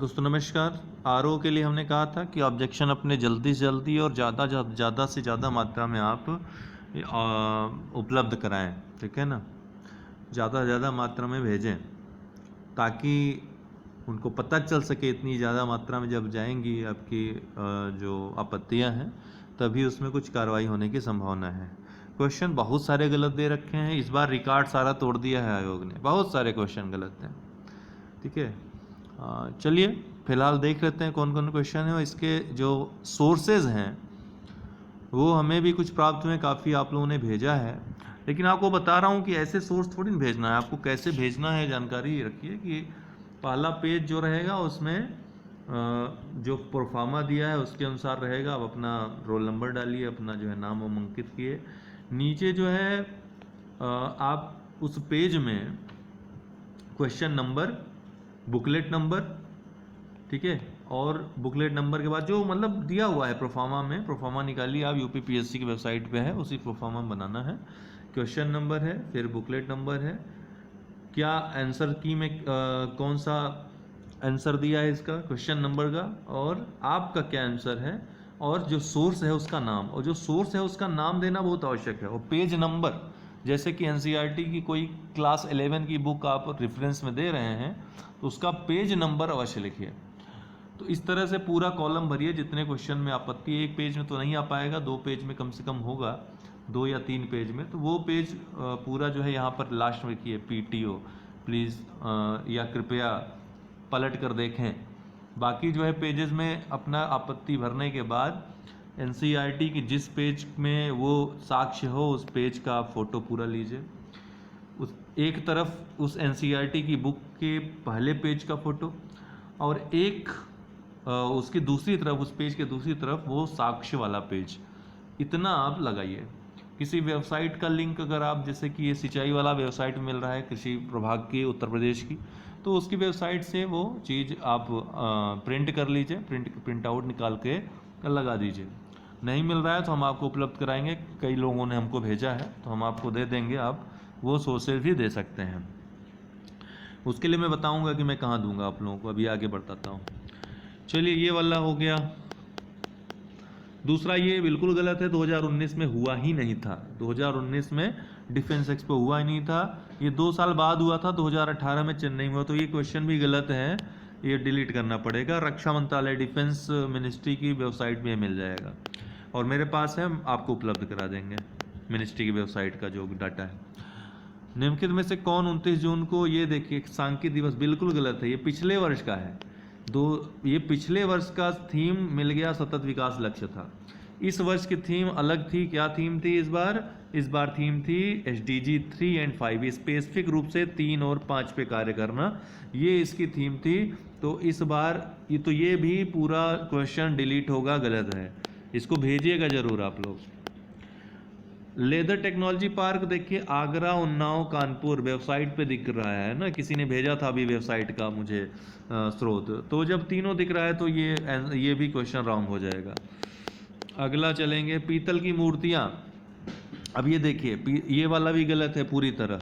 दोस्तों नमस्कार। आरओ के लिए हमने कहा था कि ऑब्जेक्शन अपने जल्दी से जल्दी और ज़्यादा से ज़्यादा मात्रा में आप उपलब्ध कराएं, ठीक है ना। ज़्यादा से ज़्यादा मात्रा में भेजें ताकि उनको पता चल सके इतनी ज़्यादा मात्रा में जब जाएंगी आपकी जो आपत्तियां हैं तभी उसमें कुछ कार्रवाई होने की संभावना है। क्वेश्चन बहुत सारे गलत दे रखे हैं, इस बार रिकॉर्ड सारा तोड़ दिया है आयोग ने, बहुत सारे क्वेश्चन गलत हैं, ठीक है। चलिए फिलहाल देख लेते हैं कौन कौन क्वेश्चन है और इसके जो सोर्सेज हैं वो हमें भी कुछ प्राप्त हुए, काफ़ी आप लोगों ने भेजा है, लेकिन आपको बता रहा हूँ कि ऐसे सोर्स थोड़ी ना भेजना है, आपको कैसे भेजना है जानकारी रखिए कि पहला पेज जो रहेगा उसमें जो प्रोफार्मा दिया है उसके अनुसार रहेगा। आप अपना रोल नंबर डालिए, अपना जो है नाम वाम अंकित किए। नीचे जो है आप उस पेज में क्वेश्चन नंबर, बुकलेट नंबर, ठीक है, और बुकलेट नंबर के बाद जो मतलब दिया हुआ है प्रोफार्मा में, प्रोफार्मा निकालिए आप, यूपीपीएससी की वेबसाइट पे है, उसी प्रोफार्मा बनाना है। क्वेश्चन नंबर है, फिर बुकलेट नंबर है, क्या आंसर की में कौन सा आंसर दिया है इसका, क्वेश्चन नंबर का, और आपका क्या आंसर है, और जो सोर्स है उसका नाम, और जो सोर्स है उसका नाम देना बहुत आवश्यक है। और पेज नंबर, जैसे कि एनसीईआरटी की कोई क्लास 11 की बुक आप रेफरेंस में दे रहे हैं तो उसका पेज नंबर अवश्य लिखिए। तो इस तरह से पूरा कॉलम भरिए जितने क्वेश्चन में आपत्ति, एक पेज में तो नहीं आ पाएगा, 2 पेज में कम से कम होगा, 2 या 3 पेज में, तो वो पेज पूरा जो है यहाँ पर लास्ट में लिखिए पीटीओ प्लीज़, या कृपया पलट कर देखें। बाकी जो है पेजेस में अपना आपत्ति भरने के बाद एनसीईआरटी की जिस पेज में वो साक्ष्य हो उस पेज का आप फोटो पूरा लीजिए। उस एक तरफ उस एनसीईआरटी की बुक के पहले पेज का फोटो और एक उसकी दूसरी तरफ, उस पेज के दूसरी तरफ वो साक्ष्य वाला पेज, इतना आप लगाइए। किसी वेबसाइट का लिंक अगर आप, जैसे कि ये सिंचाई वाला वेबसाइट मिल रहा है कृषि प्रभाग की उत्तर प्रदेश की, तो उसकी वेबसाइट से वो चीज़ आप प्रिंट कर लीजिए, प्रिंट आउट निकाल के लगा दीजिए। नहीं मिल रहा है तो हम आपको उपलब्ध कराएंगे, कई लोगों ने हमको भेजा है तो हम आपको दे देंगे, आप वो सोर्सेज भी दे सकते हैं। उसके लिए मैं बताऊंगा कि मैं कहाँ दूंगा आप लोगों को, अभी आगे बढ़ाता हूँ। चलिए ये वाला हो गया। दूसरा ये बिल्कुल गलत है, 2019 में हुआ ही नहीं था, 2019 में डिफेंस एक्सपो हुआ ही नहीं था, ये 2 साल बाद हुआ था, 2018 में चेन्नई में हुआ, तो ये क्वेश्चन भी गलत है, ये डिलीट करना पड़ेगा। रक्षा मंत्रालय, डिफेंस मिनिस्ट्री की वेबसाइट में मिल जाएगा और मेरे पास है, आपको उपलब्ध करा देंगे मिनिस्ट्री की वेबसाइट का जो डाटा है। निम्नलिखित में से कौन 29 जून को, ये देखिए सांख्यिक दिवस, बिल्कुल गलत है, ये पिछले वर्ष का है। ये पिछले वर्ष का थीम मिल गया, सतत विकास लक्ष्य था। इस वर्ष की थीम अलग थी, क्या थीम थी इस बार थीम थी SDG 3 और 5, स्पेसिफिक रूप से 3 और 5 पे कार्य करना, ये इसकी थीम थी। तो इस बार ये भी पूरा क्वेश्चन डिलीट होगा, गलत है, इसको भेजिएगा जरूर आप लोग। लेदर टेक्नोलॉजी पार्क देखिए, आगरा, उन्नाव, कानपुर, वेबसाइट पे दिख रहा है ना, किसी ने भेजा था अभी वेबसाइट का मुझे स्रोत, तो जब तीनों दिख रहा है तो ये भी क्वेश्चन रॉन्ग हो जाएगा। अगला चलेंगे, पीतल की मूर्तियाँ। अब ये देखिए ये वाला भी गलत है पूरी तरह,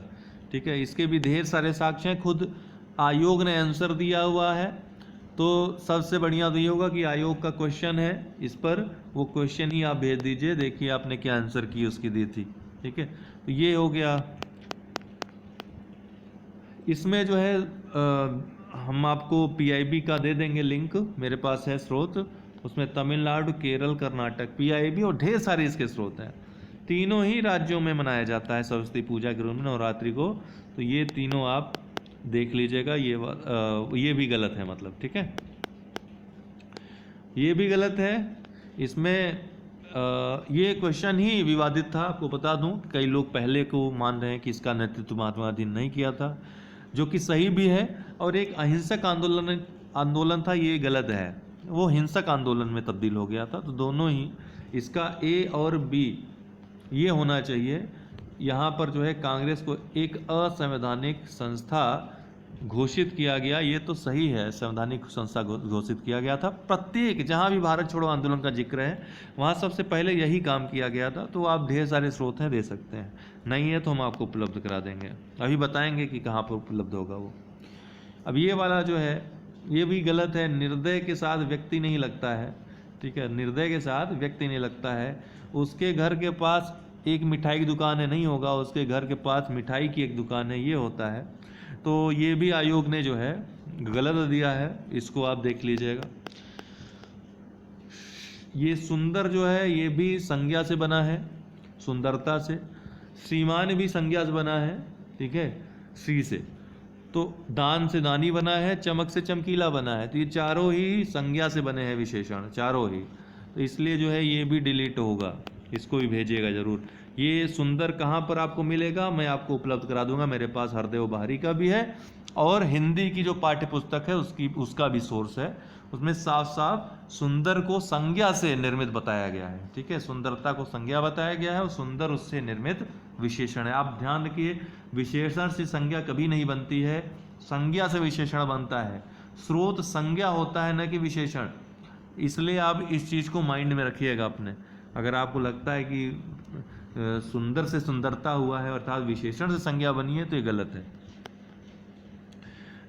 ठीक है, इसके भी ढेर सारे साक्ष्य हैं, खुद आयोग ने आंसर दिया हुआ है। तो सबसे बढ़िया तो ये होगा कि आयोग का क्वेश्चन है, इस पर वो क्वेश्चन ही आप भेज दीजिए, देखिए आपने क्या आंसर की उसकी दी थी, ठीक है। तो ये हो गया। इसमें जो है हम आपको PIB का दे देंगे लिंक, मेरे पास है स्रोत, उसमें तमिलनाडु, केरल, कर्नाटक, PIB और ढेर सारे इसके स्रोत हैं। तीनों ही राज्यों में मनाया जाता है सरस्वती पूजा के रूप में, नवरात्रि को, तो ये तीनों आप देख लीजिएगा। ये भी गलत है मतलब, ठीक है, ये भी गलत है। इसमें ये क्वेश्चन ही विवादित था, आपको बता दूं, कई लोग पहले को मान रहे हैं कि इसका नेतृत्व महात्मा गांधी ने नहीं किया था, जो कि सही भी है, और एक अहिंसक आंदोलन था, ये गलत है, वो हिंसक आंदोलन में तब्दील हो गया था। तो दोनों ही, इसका A और B ये होना चाहिए। यहाँ पर जो है कांग्रेस को एक असंवैधानिक संस्था घोषित किया गया, ये तो सही है, संवैधानिक संस्था घोषित किया गया था। प्रत्येक जहाँ भी भारत छोड़ो आंदोलन का जिक्र है वहाँ सबसे पहले यही काम किया गया था। तो आप ढेर सारे स्रोत हैं, दे सकते हैं, नहीं है तो हम आपको उपलब्ध करा देंगे, अभी बताएंगे कि कहाँ पर उपलब्ध होगा वो। अब ये वाला जो है ये भी गलत है। निर्दय के साथ व्यक्ति नहीं लगता है, ठीक है, निर्दय के साथ व्यक्ति नहीं लगता है। उसके घर के पास एक मिठाई की दुकान है नहीं होगा, उसके घर के पास मिठाई की एक दुकान है, ये होता है। तो ये भी आयोग ने जो है गलत दिया है, इसको आप देख लीजिएगा। ये सुंदर जो है ये भी संज्ञा से बना है, सुंदरता से। श्रीमान भी संज्ञा से बना है, ठीक है, श्री से। तो दान से दानी बना है, चमक से चमकीला बना है। तो ये चारों ही संज्ञा से बने हैं विशेषण, चारों ही। तो इसलिए जो है ये भी डिलीट होगा, इसको भी भेजिएगा जरूर। ये सुंदर कहाँ पर आपको मिलेगा, मैं आपको उपलब्ध करा दूंगा, मेरे पास हरदेव बाहरी का भी है और हिंदी की जो पाठ्य पुस्तक है उसका भी सोर्स है। उसमें साफ साफ सुंदर को संज्ञा से निर्मित बताया गया है, ठीक है, सुंदरता को संज्ञा बताया गया है और सुंदर उससे निर्मित विशेषण है। आप ध्यान रखिए, विशेषण से संज्ञा कभी नहीं बनती है, संज्ञा से विशेषण बनता है। स्रोत संज्ञा होता है न कि विशेषण। इसलिए आप इस चीज़ को माइंड में रखिएगा अपने। अगर आपको लगता है कि सुंदर से सुंदरता हुआ है अर्थात विशेषण से संज्ञा बनी है, तो ये गलत है।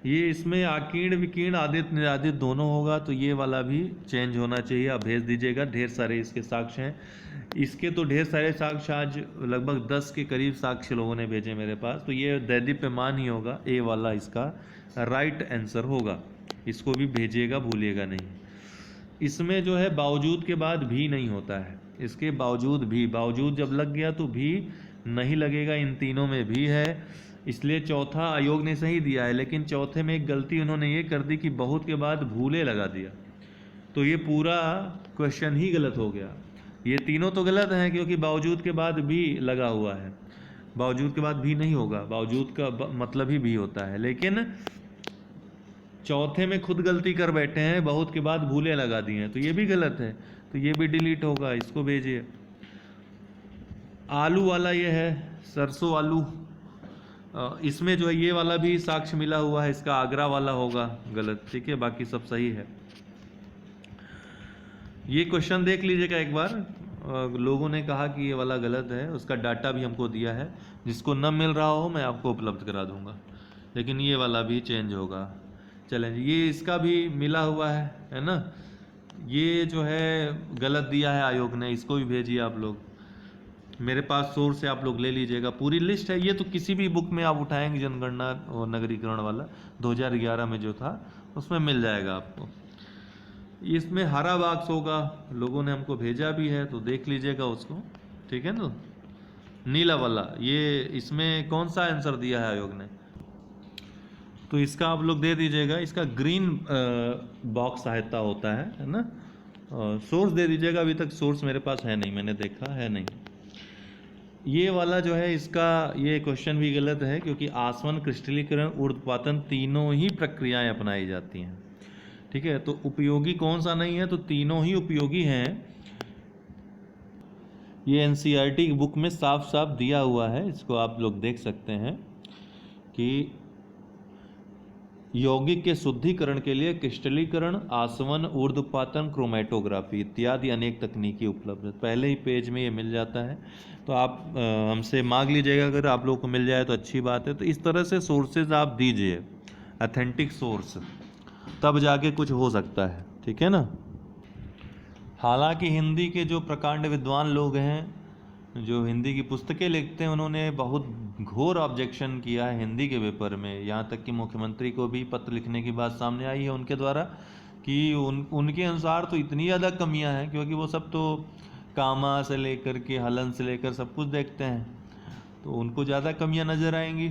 ये इसमें आकीर्ण विकीर्ण आदित निरादित दोनों होगा, तो ये वाला भी चेंज होना चाहिए। आप भेज दीजिएगा, ढेर सारे इसके साक्ष्य हैं। इसके तो ढेर सारे साक्ष्य, आज लगभग 10 के करीब साक्ष्य लोगों ने भेजे मेरे पास। तो ये दैदीप्यमान ही होगा, ए वाला इसका राइट आंसर होगा। इसको भी भेजिएगा, भूलिएगा नहीं। इसमें जो है बावजूद के बाद भी नहीं होता है, इसके बावजूद भी, बावजूद जब लग गया तो भी नहीं लगेगा। इन तीनों में भी है, इसलिए चौथा आयोग ने सही दिया है। लेकिन चौथे में एक गलती उन्होंने ये कर दी कि बहुत के बाद भूले लगा दिया, तो ये पूरा क्वेश्चन ही गलत हो गया। ये तीनों तो गलत हैं क्योंकि बावजूद के बाद भी लगा हुआ है, बावजूद के बाद भी नहीं होगा, बावजूद का मतलब ही भी होता है। लेकिन चौथे में खुद गलती कर बैठे हैं, बहुत के बाद भूले लगा दिए हैं, तो ये भी गलत है। तो ये भी डिलीट होगा, इसको भेजिए। आलू वाला ये है, सरसों आलू, इसमें जो है ये वाला भी साक्ष्य मिला हुआ है, इसका आगरा वाला होगा गलत, ठीक है, बाकी सब सही है। ये क्वेश्चन देख लीजिएगा एक बार। लोगों ने कहा कि ये वाला गलत है, उसका डाटा भी हमको दिया है। जिसको न मिल रहा हो मैं आपको उपलब्ध करा दूंगा, लेकिन ये वाला भी चेंज होगा। चलें, ये इसका भी मिला हुआ है ना। ये जो है गलत दिया है आयोग ने, इसको भी भेजिए आप लोग। मेरे पास सोर्स से आप लोग ले लीजिएगा, पूरी लिस्ट है। ये तो किसी भी बुक में आप उठाएंगे, जनगणना और नगरीकरण वाला 2011 में जो था उसमें मिल जाएगा आपको। इसमें हरा बॉक्स होगा, लोगों ने हमको भेजा भी है, तो देख लीजिएगा उसको, ठीक है ना। नीला वाला, ये इसमें कौन सा आंसर दिया है आयोग ने, तो इसका आप लोग दे दीजिएगा। इसका ग्रीन बॉक्स सहायता होता है ना। सोर्स दे दीजिएगा, अभी तक सोर्स मेरे पास है नहीं, मैंने देखा है नहीं। ये वाला जो है इसका ये क्वेश्चन भी गलत है, क्योंकि आसवन, क्रिस्टलीकरण, ऊर्ध्वपातन तीनों ही प्रक्रियाएं अपनाई जाती हैं, ठीक है। तो उपयोगी कौन सा नहीं है, तो तीनों ही उपयोगी हैं। ये एनसीईआरटी की बुक में साफ साफ दिया हुआ है, इसको आप लोग देख सकते हैं कि यौगिक के शुद्धिकरण के लिए क्रिस्टलीकरण, आसवन, ऊर्ध्वपातन, क्रोमेटोग्राफी इत्यादि अनेक तकनीकी उपलब्ध है। पहले ही पेज में ये मिल जाता है, तो आप हमसे मांग लीजिएगा, अगर आप लोगों को मिल जाए तो अच्छी बात है। तो इस तरह से सोर्सेज आप दीजिए, ऑथेंटिक सोर्स, तब जाके कुछ हो सकता है, ठीक है ना। हालांकि हिंदी के जो प्रकांड विद्वान लोग हैं, जो हिंदी की पुस्तकें लिखते हैं, उन्होंने बहुत घोर ऑब्जेक्शन किया है हिंदी के पेपर में। यहाँ तक कि मुख्यमंत्री को भी पत्र लिखने की बात सामने आई है उनके द्वारा कि उनके अनुसार तो इतनी ज़्यादा कमियां हैं, क्योंकि वो सब तो कामा से लेकर के हलन से लेकर सब कुछ देखते हैं, तो उनको ज़्यादा कमियां नज़र आएंगी।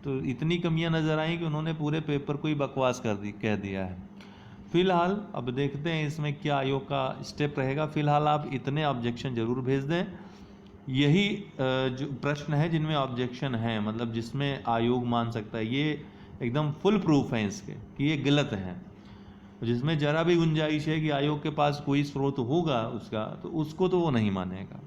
तो इतनी कमियां नज़र आई कि उन्होंने पूरे पेपर को ही बकवास कह दिया है। फिलहाल अब देखते हैं इसमें क्या आयोग का स्टेप रहेगा। फिलहाल आप इतने ऑब्जेक्शन जरूर भेज दें। यही जो प्रश्न है जिनमें ऑब्जेक्शन है, मतलब जिसमें आयोग मान सकता है, ये एकदम फुल प्रूफ है इसके कि ये गलत है। जिसमें जरा भी गुंजाइश है कि आयोग के पास कोई स्रोत होगा उसका, तो उसको तो वो नहीं मानेगा।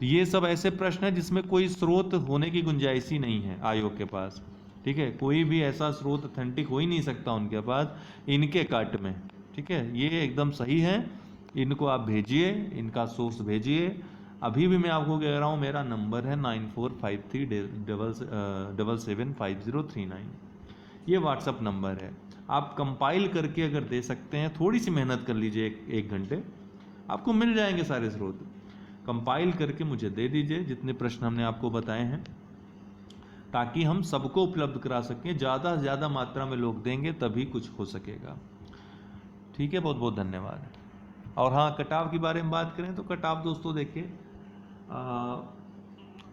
ये सब ऐसे प्रश्न है जिसमें कोई स्रोत होने की गुंजाइश ही नहीं है आयोग के पास, ठीक है। कोई भी ऐसा स्रोत ऑथेंटिक हो ही नहीं सकता उनके पास, इनके कट में, ठीक है। ये एकदम सही है, इनको आप भेजिए, इनका सोर्स भेजिए। अभी भी मैं आपको कह रहा हूँ, मेरा नंबर है 9453775039। ये व्हाट्सअप नंबर है। आप कंपाइल करके अगर दे सकते हैं, थोड़ी सी मेहनत कर लीजिए, एक घंटे, आपको मिल जाएंगे सारे स्रोत। कंपाइल करके मुझे दे दीजिए जितने प्रश्न हमने आपको बताए हैं, ताकि हम सबको उपलब्ध करा सकें। ज़्यादा से ज़्यादा मात्रा में लोग देंगे तभी कुछ हो सकेगा। ठीक है, बहुत बहुत धन्यवाद। और हाँ, कटाव के बारे में बात करें तो कटाव दोस्तों देखिए,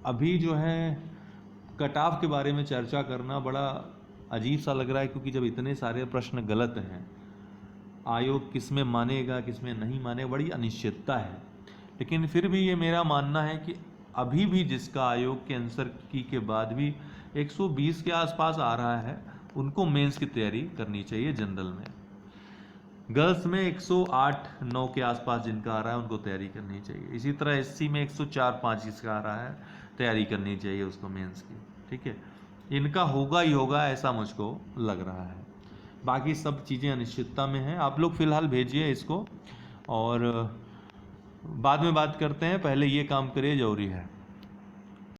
अभी जो है कटाव के बारे में चर्चा करना बड़ा अजीब सा लग रहा है, क्योंकि जब इतने सारे प्रश्न गलत हैं, आयोग किस में मानेगा किस में नहीं मानेगा, बड़ी अनिश्चितता है। लेकिन फिर भी ये मेरा मानना है कि अभी भी जिसका आयोग के आंसर की के बाद भी 120 के आसपास आ रहा है, उनको मेंस की तैयारी करनी चाहिए। जनरल में गर्ल्स में 108-9 के आसपास जिनका आ रहा है उनको तैयारी करनी चाहिए। इसी तरह एससी में 104-5 जिसका आ रहा है तैयारी करनी चाहिए उसको मेंस की। ठीक है, इनका होगा ही होगा ऐसा मुझको लग रहा है। बाकी सब चीज़ें अनिश्चितता में हैं। आप लोग फ़िलहाल भेजिए इसको, और बाद में बात करते हैं, पहले ये काम करिए, ज़रूरी है।